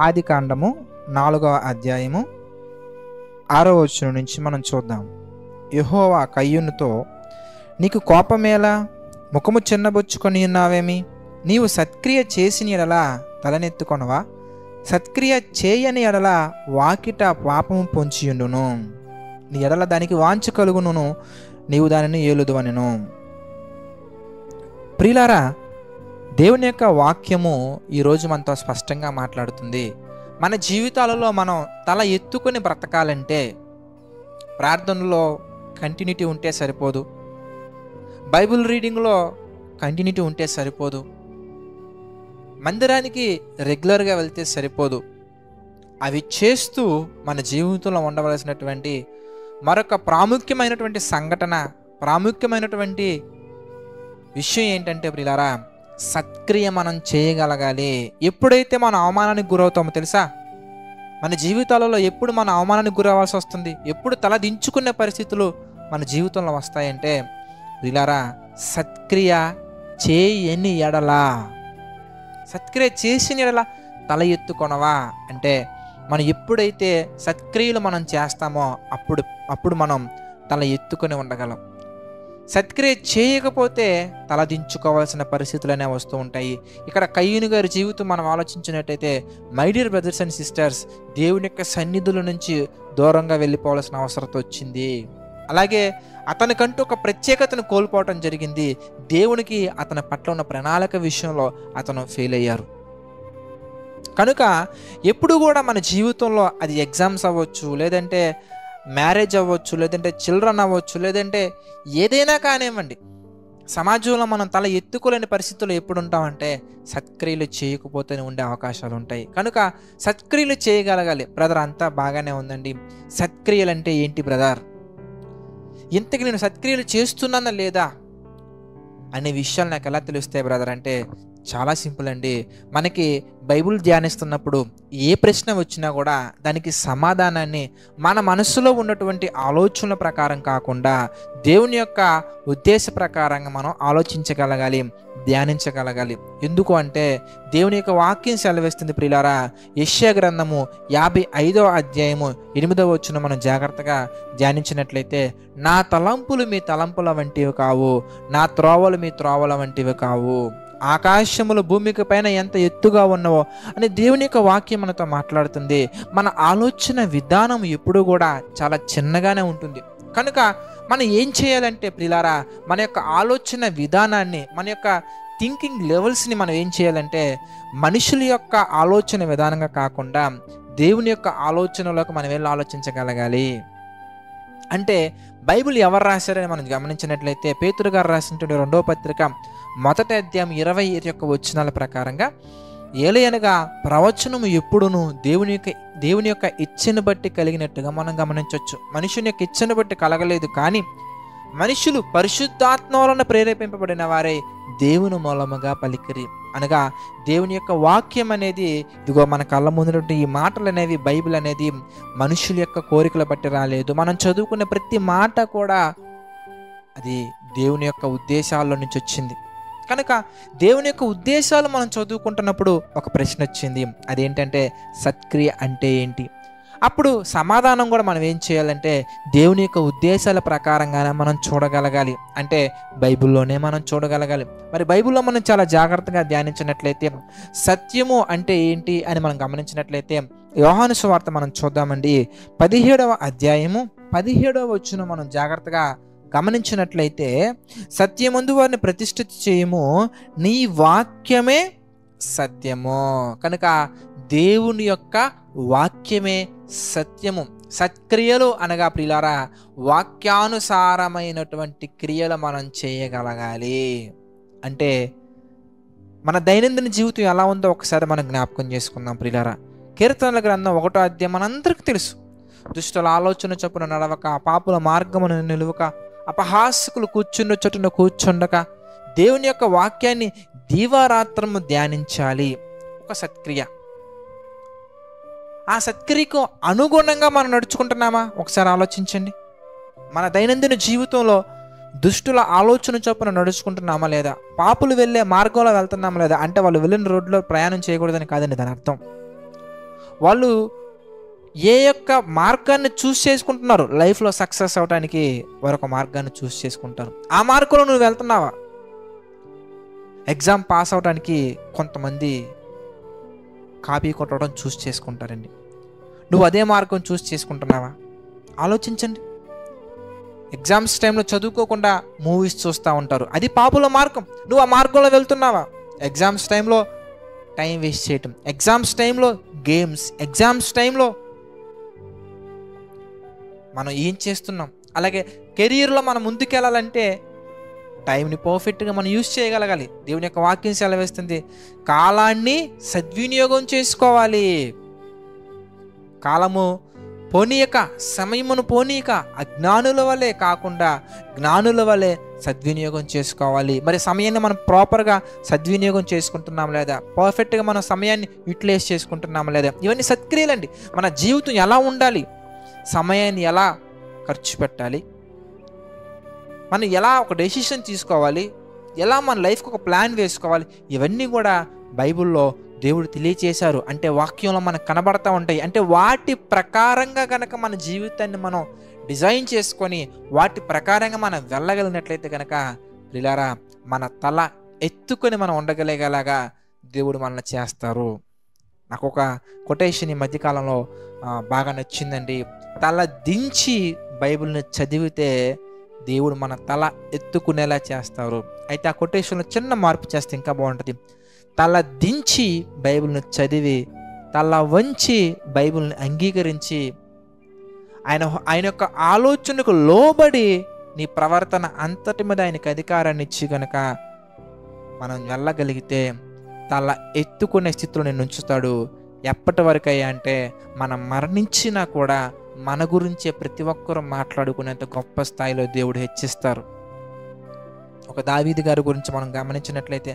ఆదికాండము 4వ అధ్యాయము 6వ వచనం నుంచి మనం చూద్దాం. యెహోవా కయ్యూనుతో, నీకు కోపమేలా? ముఖము చిన్నబుచ్చుకొని ఉన్నావేమి? నీవు సత్క్రియ చేసిన ఎడల తలనెత్తుకొనవా? సత్క్రియ చేయని ఎడల వాకిట పాపము పొంచియుండును. నీ ఎడల దానికి వాంఛ కలుగును, నీవు దానిని ఏలుదువనెను. ప్రియులారా, దేవుని యొక్క వాక్యము ఈరోజు మనతో స్పష్టంగా మాట్లాడుతుంది. మన జీవితాలలో మనం తల ఎత్తుకొని బ్రతకాలంటే ప్రార్థనలో కంటిన్యూటీ ఉంటే సరిపోదు, బైబిల్ రీడింగ్లో కంటిన్యూటీ ఉంటే సరిపోదు, మందిరానికి రెగ్యులర్గా వెళ్తే సరిపోదు. అవి చేస్తూ మన జీవితంలో ఉండవలసినటువంటి మరొక ప్రాముఖ్యమైనటువంటి సంఘటన, ప్రాముఖ్యమైనటువంటి విషయం ఏంటంటే ప్రియులారా, సత్క్రియ మనం చేయగలగాలి. ఎప్పుడైతే మనం అవమానానికి గురవుతామో తెలుసా? మన జీవితాలలో ఎప్పుడు మన అవమానానికి గురవ్వాల్సి వస్తుంది, ఎప్పుడు తల దించుకునే పరిస్థితులు మన జీవితంలో వస్తాయంటే ప్రియులారా, సత్క్రియ చేయని ఎడలా, సత్క్రియ చేసిన ఎడల తల ఎత్తుకొనవా అంటే మనం ఎప్పుడైతే సత్క్రియలు మనం చేస్తామో అప్పుడు మనం తల ఎత్తుకొని ఉండగలం. సత్క్రియ చేయకపోతే తలదించుకోవాల్సిన పరిస్థితులనే వస్తూ ఉంటాయి. ఇక్కడ కయ్యూను గారి జీవితం మనం ఆలోచించినట్టయితే, my dear brothers and sisters, దేవుని యొక్క సన్నిధుల నుంచి దూరంగా వెళ్ళిపోవాల్సిన అవసరం వచ్చింది. అలాగే అతనికంటూ ఒక ప్రత్యేకతను కోల్పోవటం జరిగింది. దేవునికి అతని పట్ల ఉన్న ప్రణాళిక విషయంలో అతను ఫెయిల్ అయ్యారు. కనుక ఎప్పుడు కూడా మన జీవితంలో అది ఎగ్జామ్స్ అవ్వచ్చు, లేదంటే మ్యారేజ్ అవ్వచ్చు, లేదంటే చిల్డ్రన్ అవ్వచ్చు, లేదంటే ఏదైనా కానివ్వండి, సమాజంలో మనం తల ఎత్తుకోలేని పరిస్థితుల్లో ఎప్పుడు ఉంటామంటే సత్క్రియలు చేయకపోతేనే ఉండే అవకాశాలు ఉంటాయి. కనుక సత్క్రియలు చేయగలగాలి. బ్రదర్, అంతా బాగానే ఉందండి, సత్క్రియలు అంటే ఏంటి బ్రదర్? ఇంతకు నేను సత్క్రియలు చేస్తున్నానా లేదా అనే విషయాలు నాకు ఎలా తెలుస్తాయి బ్రదర్ అంటే చాలా సింపుల్ అండి. మనకి బైబిల్ ధ్యానిస్తున్నప్పుడు ఏ ప్రశ్న వచ్చినా కూడా దానికి సమాధానాన్ని మన మనసులో ఉన్నటువంటి ఆలోచనల ప్రకారం కాకుండా దేవుని యొక్క ఉద్దేశ ప్రకారంగా మనం ఆలోచించగలగాలి, ధ్యానించగలగాలి. ఎందుకు అంటే దేవుని యొక్క వాక్యం సెలవిస్తుంది ప్రియులారా. యెషయా గ్రంథము 55వ అధ్యాయము 8వ వచనం మనం జాగ్రత్తగా ధ్యానించినట్లయితే, నా తలంపులు మీ తలంపుల వంటివి కావు, నా త్రోవలు మీ త్రోవల వంటివి కావు, ఆకాశములు భూమికి పైన ఎంత ఎత్తుగా ఉన్నవో అని దేవుని యొక్క వాక్యం మనతో మాట్లాడుతుంది. మన ఆలోచన విధానం ఎప్పుడు కూడా చాలా చిన్నగానే ఉంటుంది. కనుక మనం ఏం చేయాలంటే ప్రియులారా, మన యొక్క ఆలోచన విధానాన్ని, మన యొక్క థింకింగ్ లెవెల్స్ని మనం ఏం చేయాలంటే మనుషుల యొక్క ఆలోచన విధానంగా కాకుండా దేవుని యొక్క ఆలోచనలోకి మనం వెళ్ళి ఆలోచించగలగాలి. అంటే బైబిల్ ఎవరు రాశారని మనం గమనించినట్లయితే, పేతురు గారు రాసినటువంటి 2వ పత్రిక 1వ అధ్యాయం 21 వచనాల ప్రకారంగా, ఏలయనగా ప్రవచనము ఎప్పుడును దేవుని యొక్క ఇచ్చను బట్టి కలిగినట్టుగా మనం గమనించవచ్చు. మనుషుని యొక్క ఇచ్చను బట్టి కలగలేదు, కానీ మనుషులు పరిశుద్ధాత్మ వలన ప్రేరేపింపబడిన వారే దేవుని మూలముగా పలికిరి. అనగా దేవుని యొక్క వాక్యం అనేది, ఇదిగో మన కళ్ళ ముందు ఈ మాటలు అనేవి, బైబిల్ అనేది మనుషుల యొక్క కోరికలు బట్టి రాలేదు. మనం చదువుకునే ప్రతి మాట కూడా అది దేవుని యొక్క ఉద్దేశాల్లో నుంచి వచ్చింది. కనుక దేవుని యొక్క ఉద్దేశాలు మనం చదువుకుంటున్నప్పుడు ఒక ప్రశ్న వచ్చింది, అదేంటంటే సత్క్రియ అంటే ఏంటి? అప్పుడు సమాధానం కూడా మనం ఏం చేయాలంటే దేవుని యొక్క ఉద్దేశాల ప్రకారంగానే మనం చూడగలగాలి. అంటే బైబిల్లోనే మనం చూడగలగాలి. మరి బైబిల్లో మనం చాలా జాగ్రత్తగా ధ్యానించినట్లయితే సత్యము అంటే ఏంటి అని మనం గమనించినట్లయితే, యోహాను సువార్త మనం చూద్దామండి. 17వ అధ్యాయము 17వ వచనం మనం జాగ్రత్తగా గమనించినట్లయితే, సత్యమందు వారిని ప్రతిష్ఠిత చేయము, నీ వాక్యమే సత్యము. కనుక దేవుని యొక్క వాక్యమే సత్యము. సత్క్రియలు అనగా ప్రియులారా, వాక్యానుసారమైనటువంటి క్రియలు మనం చేయగలగాలి. అంటే మన దైనందిన జీవితం ఎలా ఉందో ఒకసారి మనం జ్ఞాపకం చేసుకుందాం ప్రియులారా. కీర్తనల గ్రంథం 1వ అధ్యాయం మనందరికీ తెలుసు. దుష్టుల ఆలోచన చొప్పున నడవక, పాపుల మార్గమును నిలువక, అపహాసకులు కూర్చున్న చోటున కూర్చుండక, దేవుని యొక్క వాక్యాన్ని దీవారాత్రము ధ్యానించాలి. ఒక సత్క్రియ. ఆ సత్క్రియకు అనుగుణంగా మనం నడుచుకుంటున్నామా ఒకసారి ఆలోచించండి. మన దైనందిన జీవితంలో దుష్టుల ఆలోచన చొప్పున నడుచుకుంటున్నామా లేదా? పాపులు వెళ్ళే మార్గంలో వెళ్తున్నామా లేదా? అంటే వాళ్ళు వెళ్ళిన రోడ్లో ప్రయాణం చేయకూడదని కాదండి దాని అర్థం. వాళ్ళు ఏ యొక్క మార్గాన్ని చూస్ చేసుకుంటున్నారు, లైఫ్లో సక్సెస్ అవడానికి మరొక మార్గాన్ని చూస్ చేసుకుంటారు. ఆ మార్గంలో నువ్వు వెళ్తున్నావా? ఎగ్జామ్ పాస్ అవడానికి కొంతమంది కాపీ కొట్టడం చూస్ చేసుకుంటారండి. నువ్వు అదే మార్గం చూస్ చేసుకుంటున్నావా? ఆలోచించండి. ఎగ్జామ్స్ టైంలో చదువుకోకుండా మూవీస్ చూస్తూ ఉంటారు, అది పాపుల మార్గం. నువ్వు ఆ మార్గంలో వెళ్తున్నావా? ఎగ్జామ్స్ టైంలో టైం వేస్ట్ చేయటం, ఎగ్జామ్స్ టైంలో గేమ్స్, ఎగ్జామ్స్ టైంలో మనం ఏం చేస్తున్నాం? అలాగే కెరీర్లో మనం ముందుకెళ్ళాలంటే టైంని పర్ఫెక్ట్గా మనం యూజ్ చేయగలగాలి. దేవుని యొక్క వాక్యం సెలవిస్తుంది, కాలాన్ని సద్వినియోగం చేసుకోవాలి. కాలము పోనీయక, సమయమును పోనీయక, అజ్ఞానుల వలె కాకుండా జ్ఞానుల వలె సద్వినియోగం చేసుకోవాలి. మరి సమయాన్ని మనం ప్రాపర్గా సద్వినియోగం చేసుకుంటున్నాం లేదా? పర్ఫెక్ట్గా మన సమయాన్ని యూటిలైజ్ చేసుకుంటున్నాం లేదా? ఇవన్నీ సత్క్రియలండి. మన జీవితం ఎలా ఉండాలి, సమయాన్ని ఎలా ఖర్చు పెట్టాలి, మనం ఎలా ఒక డెసిషన్ తీసుకోవాలి, ఎలా మన లైఫ్కి ఒక ప్లాన్ వేసుకోవాలి, ఇవన్నీ కూడా బైబిల్లో దేవుడు తెలియచేశారు. అంటే వాక్యంలో మనకు కనబడతా ఉంటాయి. అంటే వాటి ప్రకారంగా కనుక మన జీవితాన్ని మనం డిజైన్ చేసుకొని వాటి ప్రకారంగా మనం వెళ్ళగలిగినట్లయితే కనుక ప్రియులారా, మన తల ఎత్తుకొని మనం ఉండగలిగేలాగా దేవుడు మనల్ని చేస్తారు. నాకు ఒక కొటేషన్ ఈ మధ్యకాలంలో బాగా నచ్చిందండి. తల దించి బైబిల్ని చదివితే దేవుడు మన తల ఎత్తుకునేలా చేస్తారు. అయితే ఆ కొటేషన్లో చిన్న మార్పు చేస్తే ఇంకా బాగుంటుంది. తల దించి బైబిల్ని చదివి, తల వంచి బైబిల్ని అంగీకరించి, ఆయన యొక్క ఆలోచనకు లోబడి నీ ప్రవర్తన అంతటి మీద ఆయనకు అధికారాన్ని ఇచ్చి కనుక మనం వెళ్ళగలిగితే తల ఎత్తుకునే స్థితిలో నేను ఉంచుతాడు. ఎప్పటి వరకు అయ్యా అంటే మనం మరణించినా కూడా మన గురించే ప్రతి ఒక్కరూ మాట్లాడుకునేంత గొప్ప స్థాయిలో దేవుడు హెచ్చిస్తారు. ఒక దావీదు గారి గురించి మనం గమనించినట్లయితే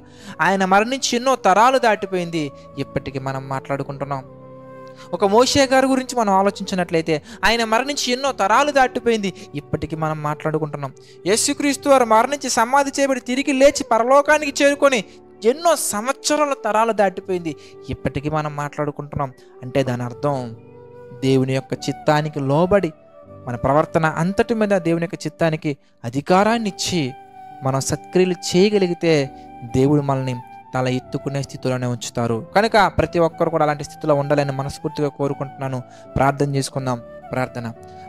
ఆయన మరణించి ఎన్నో తరాలు దాటిపోయింది, ఇప్పటికీ మనం మాట్లాడుకుంటున్నాం. ఒక మోషే గారి గురించి మనం ఆలోచించినట్లయితే ఆయన మరణించి ఎన్నో తరాలు దాటిపోయింది, ఇప్పటికీ మనం మాట్లాడుకుంటున్నాం. యేసుక్రీస్తు వారు మరణించి సమాధి చేయబడి తిరిగి లేచి పరలోకానికి చేరుకొని ఎన్నో సంవత్సరాల తరాలు దాటిపోయింది, ఇప్పటికీ మనం మాట్లాడుకుంటున్నాం. అంటే దాని అర్థం దేవుని యొక్క చిత్తానికి లోబడి మన ప్రవర్తన అంతటి మీద దేవుని యొక్క చిత్తానికి అధికారాన్ని ఇచ్చి మనం సత్క్రియలు చేయగలిగితే దేవుడు మనల్ని తల ఎత్తుకునే స్థితిలోనే ఉంచుతారు. కనుక ప్రతి ఒక్కరు కూడా అలాంటి స్థితిలో ఉండాలని మనస్ఫూర్తిగా కోరుకుంటున్నాను. ప్రార్థన చేసుకుందాం. ప్రార్థన.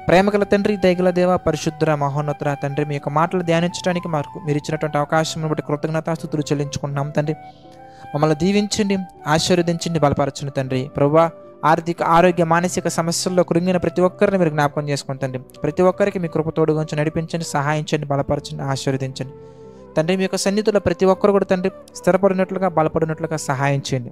ప్రేమగల తండ్రి, దయగల దేవ, పరిశుద్ధ మహోన్నతుల తండ్రి, మీ యొక్క మాటలు ధ్యానించడానికి మీరు ఇచ్చినటువంటి అవకాశం బట్టి కృతజ్ఞతాస్తుతులు చెల్లించుకుంటున్నాం తండ్రి. మమ్మల్ని దీవించండి, ఆశీర్వదించండి, బలపరచండి తండ్రి. ప్రభువా, ఆర్థిక, ఆరోగ్య, మానసిక సమస్యల్లో కృంగిన ప్రతి ఒక్కరిని మీరు జ్ఞాపకం చేసుకోండి తండ్రి. ప్రతి ఒక్కరికి మీ కృప తోడుగా ఉంచి నడిపించండి, సహాయించండి, బలపరచండి, ఆశీర్వదించండి తండ్రి. మీ యొక్క సన్నిధిలో ప్రతి ఒక్కరు కూడా తండ్రి స్థిరపడినట్లుగా, బలపడినట్లుగా సహాయం చేయండి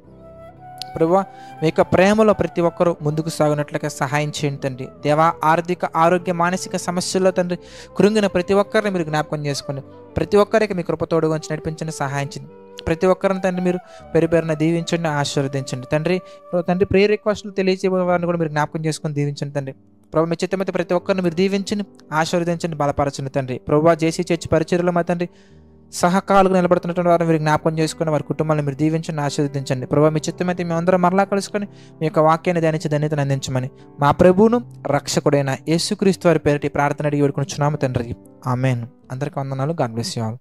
ప్రభువా. మీ యొక్క ప్రేమలో ప్రతి ఒక్కరూ ముందుకు సాగినట్లుగా సహాయం చేయండి తండ్రి. దేవా, ఆర్థిక, ఆరోగ్య, మానసిక సమస్యల్లో తండ్రి కృంగిన ప్రతి ఒక్కరిని మీరు జ్ఞాపకం చేసుకోండి. ప్రతి ఒక్కరికి మీ కృప తోడుగా ఉంచి నడిపించండి, సహాయించండి. ప్రతి ఒక్కరిని తండ్రి మీరు పేరున దీవించండి, ఆశీర్వదించండి తండ్రి. ప్రేయర్ రిక్వెస్ట్లు తెలియజే వారిని కూడా మీరు జ్ఞాపకం చేసుకొని దీవించండి తండ్రి. ప్రభు, మీ చిత్తమైతే ప్రతి ఒక్కరిని మీరు దీవించండి, ఆశీర్వదించండి, బలపరచండి తండ్రి. ప్రభువా, జేసీ చర్చి పరిచర్యలో మా తండ్రి సహకాలుగా నిలబడుతున్నటువంటి వారిని మీరు జ్ఞాపకం చేసుకుని వారి కుటుంబాలను మీరు దీవించండి, ఆశీర్వదించండి. ప్రభు, మీ చిత్తమైతే మేమందరం మరలా కలుసుకొని మీ యొక్క వాక్యాన్ని ధ్యానించి ధన్యతను అందించమని మా ప్రభువును రక్షకుడైన యేసుక్రీస్తు వారి పేరిట ప్రార్థన అడిగి వేడుకొనుచున్నాము తండ్రి. ఆమేన్. అందరికీ వందనాలు. God bless you all.